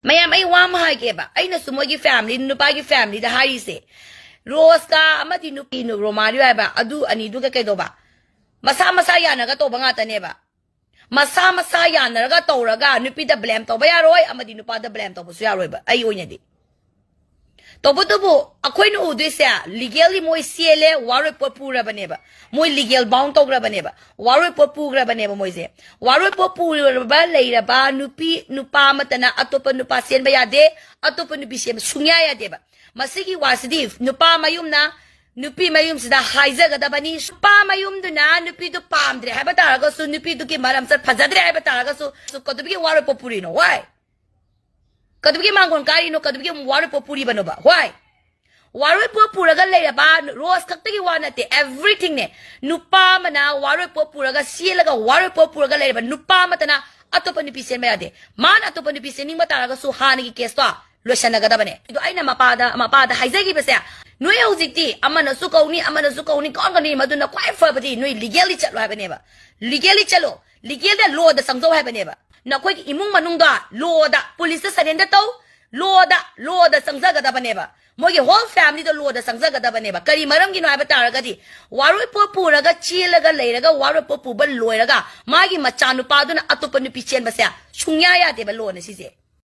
mayam ay wam hai ke ba ay na sumogi family nupa gi family da hari se Rose ka amati nupi nu Romario ba adu ani du ka kai do ba masa ya na ga to ba nga ta ne ba masa ya na ga to ra ga nupi da blame to ba ya roi amati nupa da blame to bu su ya roi ba ay onya di to bu akhoi nu u de se legally moi siele waroi po pura ba ne ba moi legal bound to gra ba ne ba waroi po pu gra ba ne ba moi se waroi po pu ba lei ra ba nupi nupa matana atopa nupa sen ba ya de atopa nupi sen sunya ya de ba masigi wasidi nupa mayum na nupi mayum sida haiza ga da bani nupa mayum du na nupi du pam dre ha ba ta ga su nupi du ki maram sar phajadre ha ba ta ga su ko du ki waroi po puri no why Kadugi mangon kari no kadugi waru popuri bano ba why waru popura ga leya ba rose kaktagi wana te everything ne nupa mana waru popura ga siela ga waru popura ga leya ba nupa matana atopa ni pisen me ade man atopa ni pisen ni mata ga su hani ki kesto lo shana ga da bane ido aina mapada haizagi ba se no ya uzikti amana su kauni kon kan ni maduna kwai fa badi no legally chalo ha bane ba legally chalo legal da law da sangzo ha bane ba na koi imung manungda law da police surrender tau law da sangza ga bane ba mogi whole family da law da sangza ga bane ba kari maram gi no ba tar ga di waru popu raga chila ga leira ga waru popu ba loira ga magi machanu pa du na atopa nu pichen ba sa shunya ya de ba law na si se